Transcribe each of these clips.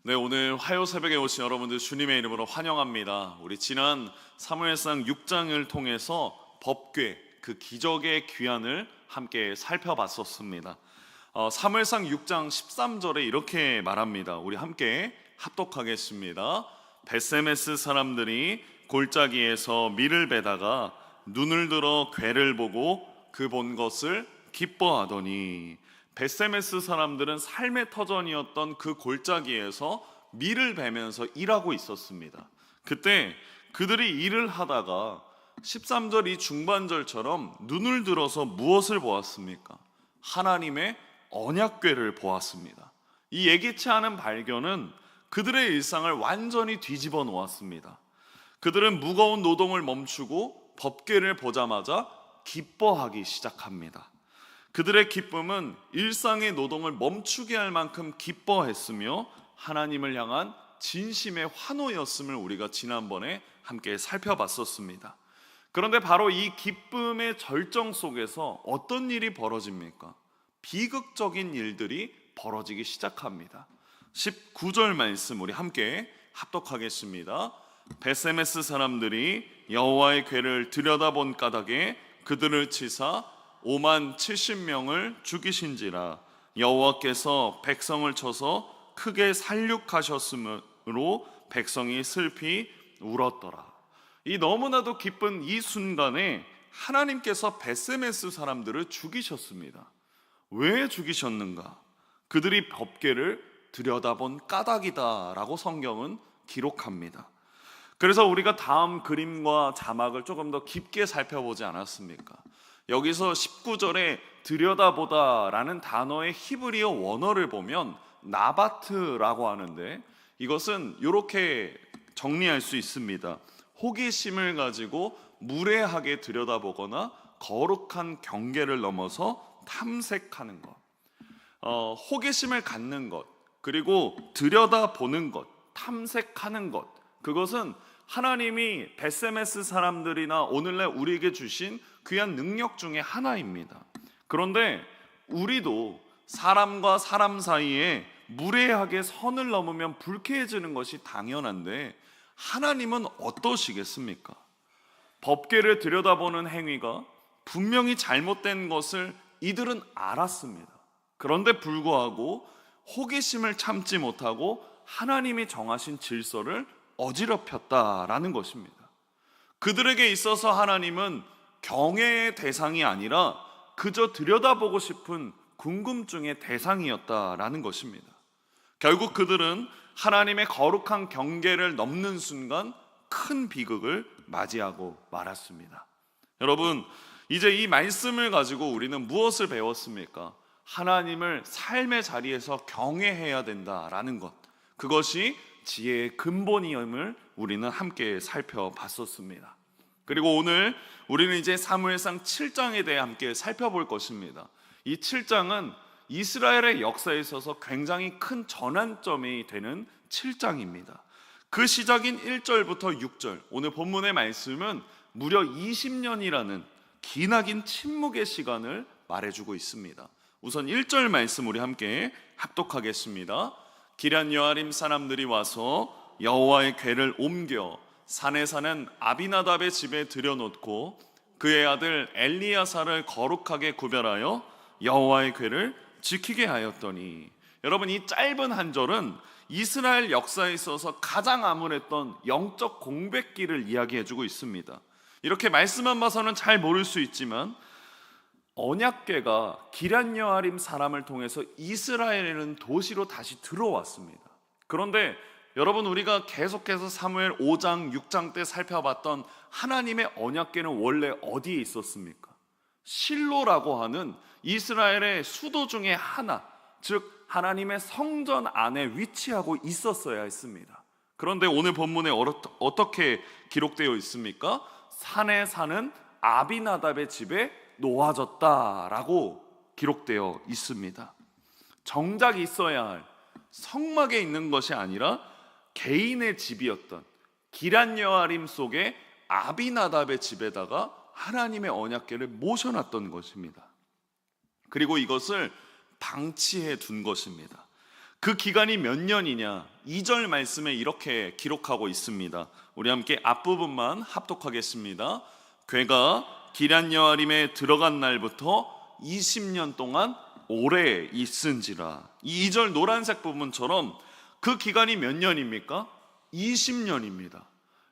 네, 오늘 화요 새벽에 오신 여러분들 주님의 이름으로 환영합니다. 우리 지난 사무엘상 6장을 통해서 법궤, 그 기적의 귀환을 함께 살펴봤었습니다. 사무엘상 6장 13절에 이렇게 말합니다. 우리 함께 합독하겠습니다. 벳세메스 사람들이 골짜기에서 밀을 베다가 눈을 들어 궤를 보고 그 본 것을 기뻐하더니, 벳세메스 사람들은 삶의 터전이었던 그 골짜기에서 밀을 베면서 일하고 있었습니다. 그때 그들이 일을 하다가 13절 이 중반절처럼 눈을 들어서 무엇을 보았습니까? 하나님의 언약궤를 보았습니다. 이 예기치 않은 발견은 그들의 일상을 완전히 뒤집어 놓았습니다. 그들은 무거운 노동을 멈추고 법궤를 보자마자 기뻐하기 시작합니다. 그들의 기쁨은 일상의 노동을 멈추게 할 만큼 기뻐했으며 하나님을 향한 진심의 환호였음을 우리가 지난번에 함께 살펴봤었습니다. 그런데 바로 이 기쁨의 절정 속에서 어떤 일이 벌어집니까? 비극적인 일들이 벌어지기 시작합니다. 19절 말씀 우리 함께 합독하겠습니다. 벳세메스 사람들이 여호와의 궤를 들여다본 까닭에 그들을 치사 5만 70명을 죽이신지라. 여호와께서 백성을 쳐서 크게 살육하셨으므로 백성이 슬피 울었더라. 이 너무나도 기쁜 이 순간에 하나님께서 벳세메스 사람들을 죽이셨습니다. 왜 죽이셨는가? 그들이 법궤를 들여다본 까닭이다라고 성경은 기록합니다. 그래서 우리가 다음 그림과 자막을 조금 더 깊게 살펴보지 않았습니까? 여기서 19절에 들여다보다라는 단어의 히브리어 원어를 보면 나바트라고 하는데, 이것은 이렇게 정리할 수 있습니다. 호기심을 가지고 무례하게 들여다보거나 거룩한 경계를 넘어서 탐색하는 것, 호기심을 갖는 것, 그리고 들여다보는 것, 탐색하는 것, 그것은 하나님이 벳세메스 사람들이나 오늘날 우리에게 주신 귀한 능력 중에 하나입니다. 그런데 우리도 사람과 사람 사이에 무례하게 선을 넘으면 불쾌해지는 것이 당연한데, 하나님은 어떠시겠습니까? 법궤를 들여다보는 행위가 분명히 잘못된 것을 이들은 알았습니다. 그런데 불구하고 호기심을 참지 못하고 하나님이 정하신 질서를 어지럽혔다라는 것입니다. 그들에게 있어서 하나님은 경외의 대상이 아니라 그저 들여다보고 싶은 궁금증의 대상이었다라는 것입니다. 결국 그들은 하나님의 거룩한 경계를 넘는 순간 큰 비극을 맞이하고 말았습니다. 여러분, 이제 이 말씀을 가지고 우리는 무엇을 배웠습니까? 하나님을 삶의 자리에서 경외해야 된다라는 것, 그것이 지혜의 근본임을 우리는 함께 살펴봤었습니다. 그리고 오늘 우리는 이제 사무엘상 7장에 대해 함께 살펴볼 것입니다. 이 7장은 이스라엘의 역사에 있어서 굉장히 큰 전환점이 되는 7장입니다. 그 시작인 1절부터 6절, 오늘 본문의 말씀은 무려 20년이라는 기나긴 침묵의 시간을 말해주고 있습니다. 우선 1절 말씀 우리 함께 합독하겠습니다. 기럇 여아림 사람들이 와서 여호와의 궤를 옮겨 산에 사는 아비나답의 집에 들여놓고 그의 아들 엘리야사를 거룩하게 구별하여 여호와의 궤를 지키게 하였더니, 여러분, 이 짧은 한 절은 이스라엘 역사에 있어서 가장 암울했던 영적 공백기를 이야기해주고 있습니다. 이렇게 말씀만 봐서는 잘 모를 수 있지만 언약궤가 기럇 여아림 사람을 통해서 이스라엘이라는 도시로 다시 들어왔습니다. 그런데 여러분, 우리가 계속해서 사무엘 5장, 6장 때 살펴봤던 하나님의 언약궤는 원래 어디에 있었습니까? 실로라고 하는 이스라엘의 수도 중에 하나, 즉 하나님의 성전 안에 위치하고 있었어야 했습니다. 그런데 오늘 본문에 어떻게 기록되어 있습니까? 산에 사는 아비나답의 집에 놓아졌다라고 기록되어 있습니다. 정작 있어야 할 성막에 있는 것이 아니라 개인의 집이었던 기럇 여아림 속의 아비나답의 집에다가 하나님의 언약궤를 모셔놨던 것입니다. 그리고 이것을 방치해 둔 것입니다. 그 기간이 몇 년이냐? 2절 말씀에 이렇게 기록하고 있습니다. 우리 함께 앞부분만 합독하겠습니다. 괴가 기럇 여아림에 들어간 날부터 20년 동안 오래 있은지라. 이 2절 노란색 부분처럼 그 기간이 몇 년입니까? 20년입니다.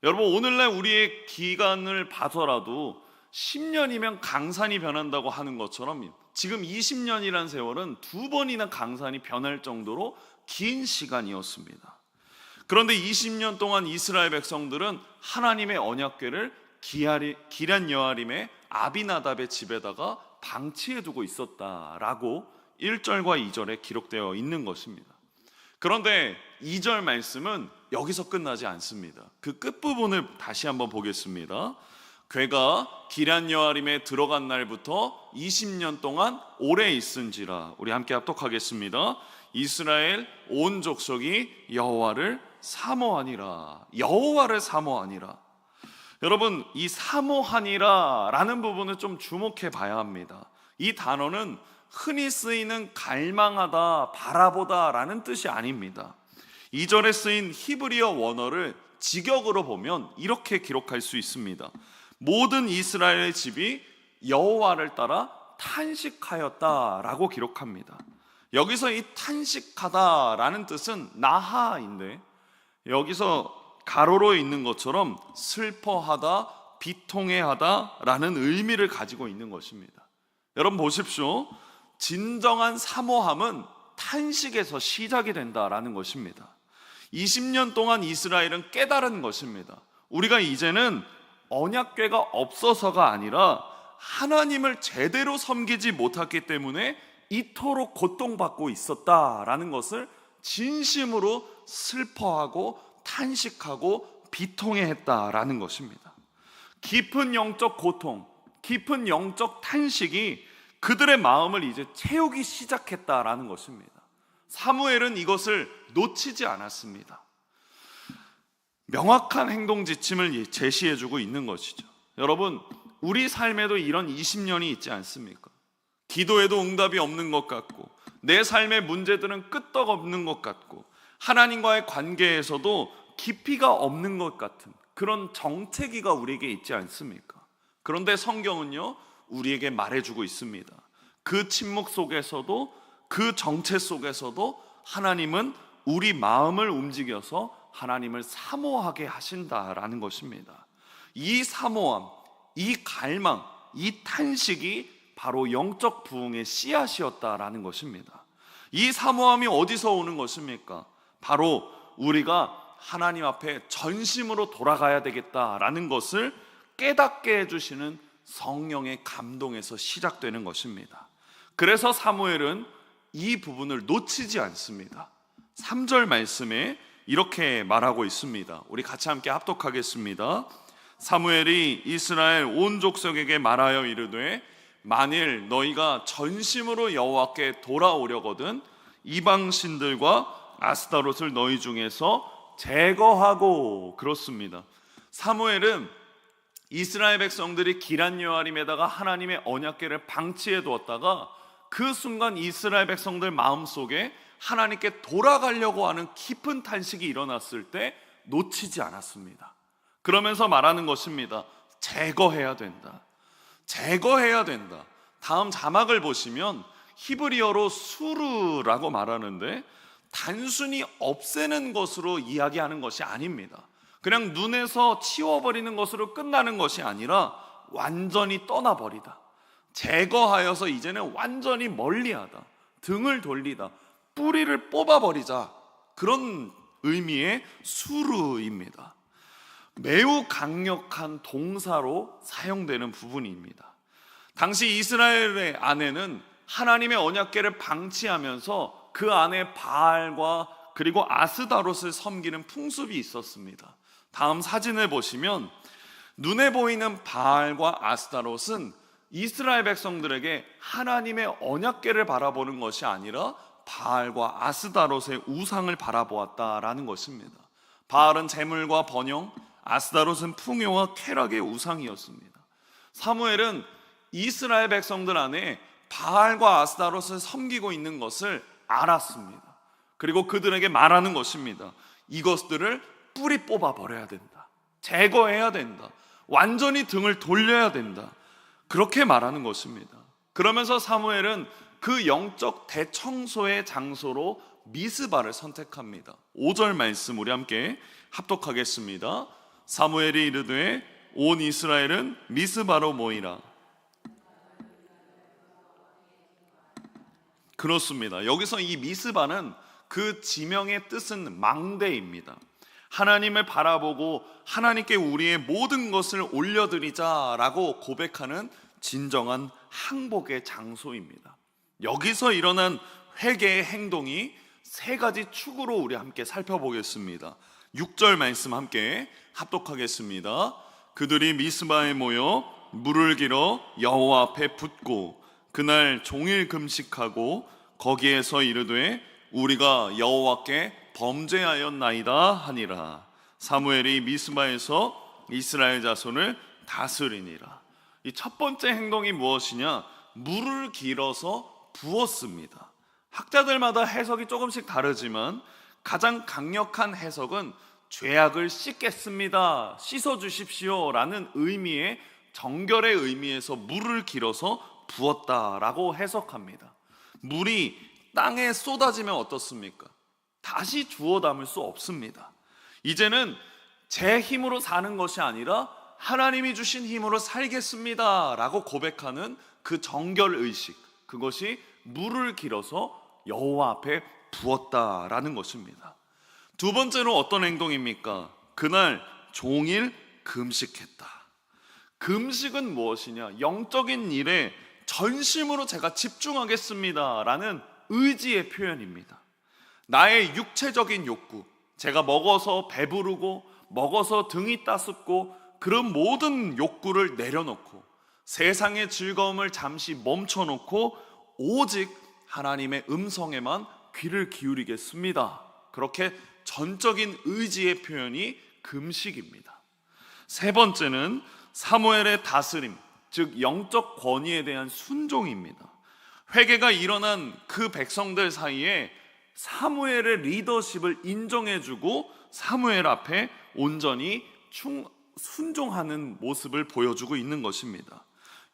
여러분, 오늘날 우리의 기간을 봐서라도 10년이면 강산이 변한다고 하는 것처럼 지금 20년이란 세월은 2번이나 강산이 변할 정도로 긴 시간이었습니다. 그런데 20년 동안 이스라엘 백성들은 하나님의 언약궤를 기럇 여아림의 아비나답의 집에다가 방치해두고 있었다라고 1절과 2절에 기록되어 있는 것입니다. 그런데 2절 말씀은 여기서 끝나지 않습니다. 그 끝부분을 다시 한번 보겠습니다. 괴가 기럇 여아림에 들어간 날부터 20년 동안 오래 있은지라. 우리 함께 합독하겠습니다. 이스라엘 온 족속이 여호와를 사모하니라. 여호와를 사모하니라. 여러분, 이 사모하니라 라는 부분을 좀 주목해 봐야 합니다. 이 단어는 흔히 쓰이는 갈망하다, 바라보다 라는 뜻이 아닙니다. 2절에 쓰인 히브리어 원어를 직역으로 보면 이렇게 기록할 수 있습니다. 모든 이스라엘의 집이 여호와를 따라 탄식하였다라고 기록합니다. 여기서 이 탄식하다라는 뜻은 나하인데, 여기서 가로로 있는 것처럼 슬퍼하다, 비통해하다라는 의미를 가지고 있는 것입니다. 여러분 보십시오. 진정한 사모함은 탄식에서 시작이 된다라는 것입니다. 20년 동안 이스라엘은 깨달은 것입니다. 우리가 이제는 언약궤가 없어서가 아니라 하나님을 제대로 섬기지 못했기 때문에 이토록 고통받고 있었다라는 것을 진심으로 슬퍼하고 탄식하고 비통해했다라는 것입니다. 깊은 영적 고통, 깊은 영적 탄식이 그들의 마음을 이제 채우기 시작했다라는 것입니다. 사무엘은 이것을 놓치지 않았습니다. 명확한 행동 지침을 제시해주고 있는 것이죠. 여러분, 우리 삶에도 이런 20년이 있지 않습니까? 기도에도 응답이 없는 것 같고, 내 삶의 문제들은 끄떡없는 것 같고, 하나님과의 관계에서도 깊이가 없는 것 같은 그런 정체기가 우리에게 있지 않습니까? 그런데 성경은요, 우리에게 말해주고 있습니다. 그 침묵 속에서도, 그 정체 속에서도 하나님은 우리 마음을 움직여서 하나님을 사모하게 하신다라는 것입니다. 이 사모함, 이 갈망, 이 탄식이 바로 영적 부흥의 씨앗이었다라는 것입니다. 이 사모함이 어디서 오는 것입니까? 바로 우리가 하나님 앞에 전심으로 돌아가야 되겠다라는 것을 깨닫게 해주시는 성령의 감동에서 시작되는 것입니다. 그래서 사무엘은 이 부분을 놓치지 않습니다. 3절 말씀에 이렇게 말하고 있습니다. 우리 같이 함께 합독하겠습니다. 사무엘이 이스라엘 온 족속에게 말하여 이르되 만일 너희가 전심으로 여호와께 돌아오려거든 이방 신들과 아스타롯을 너희 중에서 제거하고. 그렇습니다. 사무엘은 이스라엘 백성들이 기럇 여아림에다가 하나님의 언약궤를 방치해 두었다가 그 순간 이스라엘 백성들 마음속에 하나님께 돌아가려고 하는 깊은 탄식이 일어났을 때 놓치지 않았습니다. 그러면서 말하는 것입니다. 제거해야 된다. 제거해야 된다. 다음 자막을 보시면 히브리어로 수르라고 말하는데 단순히 없애는 것으로 이야기하는 것이 아닙니다. 그냥 눈에서 치워버리는 것으로 끝나는 것이 아니라 완전히 떠나버리다. 제거하여서 이제는 완전히 멀리하다. 등을 돌리다. 뿌리를 뽑아버리자. 그런 의미의 수르입니다. 매우 강력한 동사로 사용되는 부분입니다. 당시 이스라엘의 안에는 하나님의 언약궤를 방치하면서 그 안에 바알과 그리고 아스다롯을 섬기는 풍습이 있었습니다. 다음 사진을 보시면 눈에 보이는 바알과 아스다롯은 이스라엘 백성들에게 하나님의 언약궤를 바라보는 것이 아니라 바알과 아스다롯의 우상을 바라보았다라는 것입니다. 바알은 재물과 번영, 아스다롯은 풍요와 쾌락의 우상이었습니다. 사무엘은 이스라엘 백성들 안에 바알과 아스다롯을 섬기고 있는 것을 알았습니다. 그리고 그들에게 말하는 것입니다. 이것들을 뿌리 뽑아 버려야 된다. 제거해야 된다. 완전히 등을 돌려야 된다. 그렇게 말하는 것입니다. 그러면서 사무엘은 그 영적 대청소의 장소로 미스바를 선택합니다. 5절 말씀 우리 함께 합독하겠습니다. 사무엘이 이르되 온 이스라엘은 미스바로 모이라. 그렇습니다. 여기서 이 미스바는 그 지명의 뜻은 망대입니다. 하나님을 바라보고 하나님께 우리의 모든 것을 올려드리자라고 고백하는 진정한 항복의 장소입니다. 여기서 일어난 회개의 행동이 세 가지 축으로 우리 함께 살펴보겠습니다. 6절 말씀 함께 합독하겠습니다. 그들이 미스바에 모여 물을 길어 여호와 앞에 붓고 그날 종일 금식하고 거기에서 이르되 우리가 여호와께 범죄하였나이다 하니라. 사무엘이 미스바에서 이스라엘 자손을 다스리니라. 이 첫 번째 행동이 무엇이냐? 물을 길어서 부었습니다. 학자들마다 해석이 조금씩 다르지만 가장 강력한 해석은 죄악을 씻겠습니다, 씻어주십시오 라는 의미의 정결의 의미에서 물을 길어서 부었다라고 해석합니다. 물이 땅에 쏟아지면 어떻습니까? 다시 주워 담을 수 없습니다. 이제는 제 힘으로 사는 것이 아니라 하나님이 주신 힘으로 살겠습니다 라고 고백하는 그 정결의식, 그것이 물을 길어서 여호와 앞에 부었다라는 것입니다. 두 번째로 어떤 행동입니까? 그날 종일 금식했다. 금식은 무엇이냐? 영적인 일에 전심으로 제가 집중하겠습니다 라는 의지의 표현입니다. 나의 육체적인 욕구, 제가 먹어서 배부르고 먹어서 등이 따숩고 그런 모든 욕구를 내려놓고 세상의 즐거움을 잠시 멈춰놓고 오직 하나님의 음성에만 귀를 기울이겠습니다. 그렇게 전적인 의지의 표현이 금식입니다. 세 번째는 사무엘의 다스림, 즉 영적 권위에 대한 순종입니다. 회개가 일어난 그 백성들 사이에 사무엘의 리더십을 인정해주고 사무엘 앞에 온전히 순종하는 모습을 보여주고 있는 것입니다.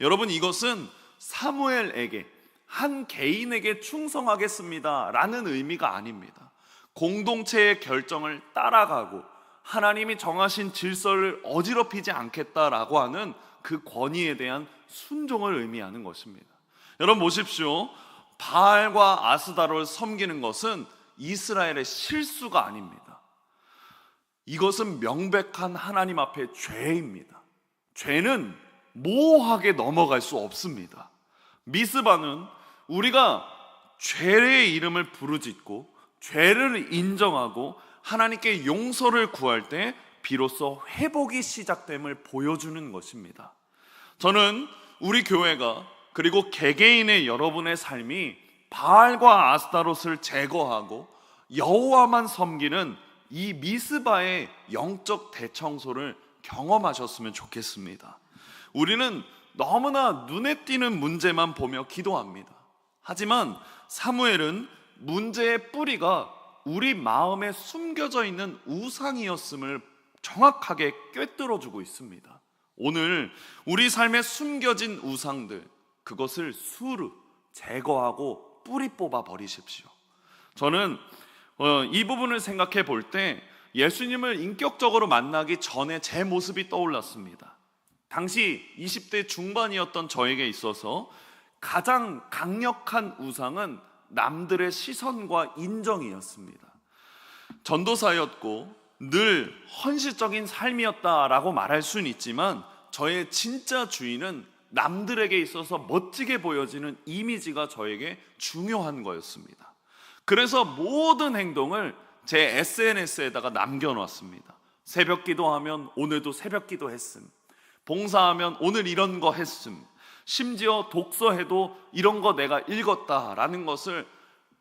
여러분, 이것은 사무엘에게, 한 개인에게 충성하겠습니다 라는 의미가 아닙니다. 공동체의 결정을 따라가고 하나님이 정하신 질서를 어지럽히지 않겠다라고 하는 그 권위에 대한 순종을 의미하는 것입니다. 여러분 보십시오. 바알과 아스다로를 섬기는 것은 이스라엘의 실수가 아닙니다. 이것은 명백한 하나님 앞에 죄입니다. 죄는 모호하게 넘어갈 수 없습니다. 미스바는 우리가 죄의 이름을 부르짖고 죄를 인정하고 하나님께 용서를 구할 때 비로소 회복이 시작됨을 보여주는 것입니다. 저는 우리 교회가, 그리고 개개인의 여러분의 삶이 바알과 아스타롯을 제거하고 여호와만 섬기는 이 미스바의 영적 대청소를 경험하셨으면 좋겠습니다. 우리는 너무나 눈에 띄는 문제만 보며 기도합니다. 하지만 사무엘은 문제의 뿌리가 우리 마음에 숨겨져 있는 우상이었음을 정확하게 꿰뚫어주고 있습니다. 오늘 우리 삶에 숨겨진 우상들, 그것을 수르 제거하고 뿌리 뽑아 버리십시오. 저는 이 부분을 생각해 볼 때 예수님을 인격적으로 만나기 전에 제 모습이 떠올랐습니다. 당시 20대 중반이었던 저에게 있어서 가장 강력한 우상은 남들의 시선과 인정이었습니다. 전도사였고 늘 헌신적인 삶이었다라고 말할 수는 있지만 저의 진짜 주인은 남들에게 있어서 멋지게 보여지는 이미지가 저에게 중요한 거였습니다. 그래서 모든 행동을 제 SNS에다가 남겨놨습니다. 새벽 기도하면 오늘도 새벽 기도 했음, 봉사하면 오늘 이런 거 했음, 심지어 독서해도 이런 거 내가 읽었다라는 것을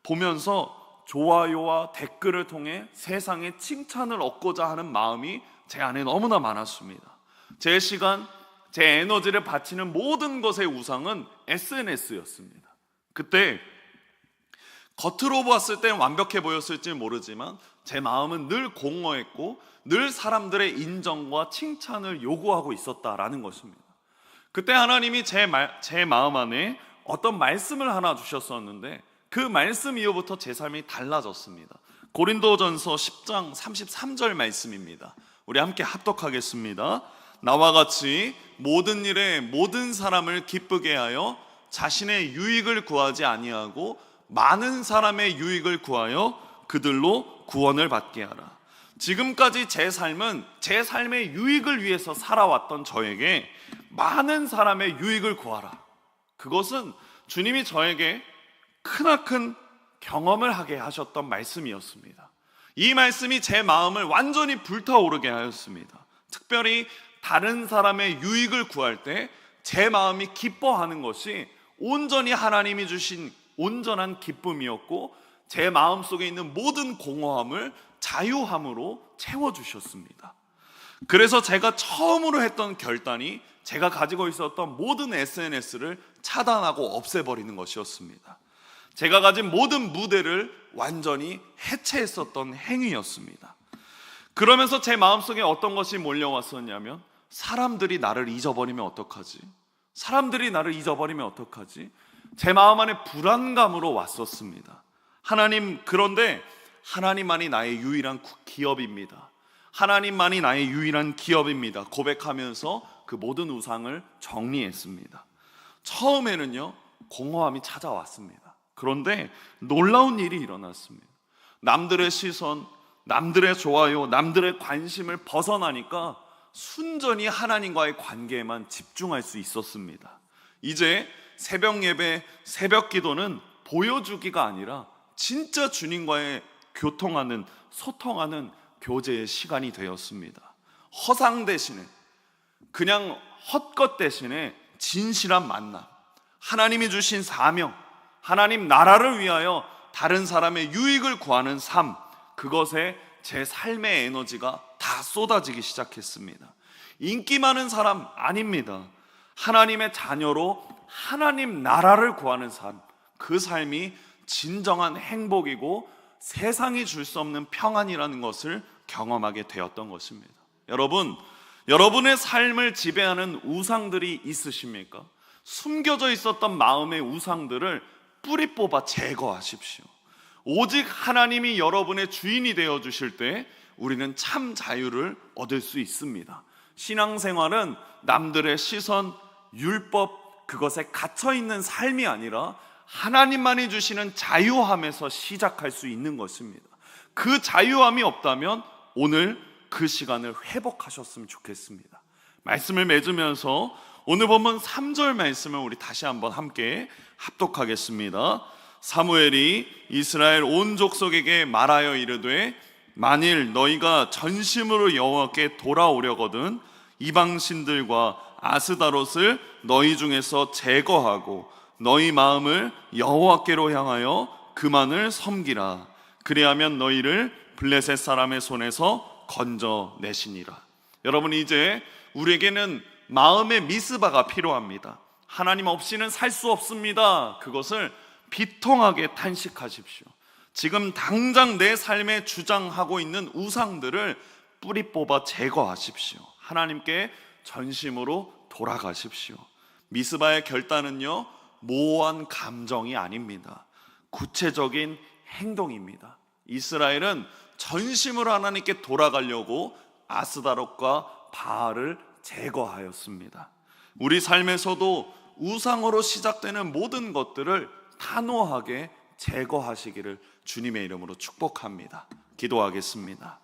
보면서 좋아요와 댓글을 통해 세상에 칭찬을 얻고자 하는 마음이 제 안에 너무나 많았습니다. 제 시간, 제 에너지를 바치는 모든 것의 우상은 SNS였습니다. 그때 겉으로 보았을 땐 완벽해 보였을지 모르지만 제 마음은 늘 공허했고 늘 사람들의 인정과 칭찬을 요구하고 있었다라는 것입니다. 그때 하나님이 제 마음 안에 어떤 말씀을 하나 주셨었는데 그 말씀 이후부터 제 삶이 달라졌습니다. 고린도전서 10장 33절 말씀입니다. 우리 함께 합독하겠습니다. 나와 같이 모든 일에 모든 사람을 기쁘게 하여 자신의 유익을 구하지 아니하고 많은 사람의 유익을 구하여 그들로 구원을 받게 하라. 지금까지 제 삶은 제 삶의 유익을 위해서 살아왔던 저에게 많은 사람의 유익을 구하라. 그것은 주님이 저에게 크나큰 경험을 하게 하셨던 말씀이었습니다. 이 말씀이 제 마음을 완전히 불타오르게 하였습니다. 특별히 다른 사람의 유익을 구할 때 제 마음이 기뻐하는 것이 온전히 하나님이 주신 온전한 기쁨이었고 제 마음속에 있는 모든 공허함을 자유함으로 채워주셨습니다. 그래서 제가 처음으로 했던 결단이 제가 가지고 있었던 모든 SNS를 차단하고 없애버리는 것이었습니다. 제가 가진 모든 무대를 완전히 해체했었던 행위였습니다. 그러면서 제 마음속에 어떤 것이 몰려왔었냐면 사람들이 나를 잊어버리면 어떡하지? 사람들이 나를 잊어버리면 어떡하지? 제 마음 안에 불안감으로 왔었습니다. 하나님, 그런데 하나님만이 나의 유일한 기업입니다. 하나님만이 나의 유일한 기업입니다. 고백하면서 그 모든 우상을 정리했습니다. 처음에는요, 공허함이 찾아왔습니다. 그런데 놀라운 일이 일어났습니다. 남들의 시선, 남들의 좋아요, 남들의 관심을 벗어나니까 순전히 하나님과의 관계에만 집중할 수 있었습니다. 이제 새벽 예배, 새벽 기도는 보여주기가 아니라 진짜 주님과의 교통하는, 소통하는 교제의 시간이 되었습니다. 허상 대신에, 그냥 헛것 대신에 진실한 만남, 하나님이 주신 사명, 하나님 나라를 위하여 다른 사람의 유익을 구하는 삶, 그것에 제 삶의 에너지가 다 쏟아지기 시작했습니다. 인기 많은 사람 아닙니다. 하나님의 자녀로 하나님 나라를 구하는 삶, 그 삶이 진정한 행복이고 세상이 줄 수 없는 평안이라는 것을 경험하게 되었던 것입니다. 여러분, 여러분의 삶을 지배하는 우상들이 있으십니까? 숨겨져 있었던 마음의 우상들을 뿌리 뽑아 제거하십시오. 오직 하나님이 여러분의 주인이 되어 주실 때 우리는 참 자유를 얻을 수 있습니다. 신앙생활은 남들의 시선, 율법, 그것에 갇혀 있는 삶이 아니라 하나님만이 주시는 자유함에서 시작할 수 있는 것입니다. 그 자유함이 없다면 오늘 그 시간을 회복하셨으면 좋겠습니다. 말씀을 맺으면서 오늘 본문 3절 말씀을 우리 다시 한번 함께 합독하겠습니다. 사무엘이 이스라엘 온 족속에게 말하여 이르되 만일 너희가 전심으로 여호와께 돌아오려거든 이방신들과 아스다롯을 너희 중에서 제거하고 너희 마음을 여호와께로 향하여 그만을 섬기라. 그리하면 너희를 블레셋 사람의 손에서 건져내시니라. 여러분, 이제 우리에게는 마음의 미스바가 필요합니다. 하나님 없이는 살 수 없습니다. 그것을 비통하게 탄식하십시오. 지금 당장 내 삶에 주장하고 있는 우상들을 뿌리 뽑아 제거하십시오. 하나님께 전심으로 돌아가십시오. 미스바의 결단은요, 모호한 감정이 아닙니다. 구체적인 행동입니다. 이스라엘은 전심으로 하나님께 돌아가려고 아스다롯과 바알을 제거하였습니다. 우리 삶에서도 우상으로 시작되는 모든 것들을 단호하게 제거하시기를 주님의 이름으로 축복합니다. 기도하겠습니다.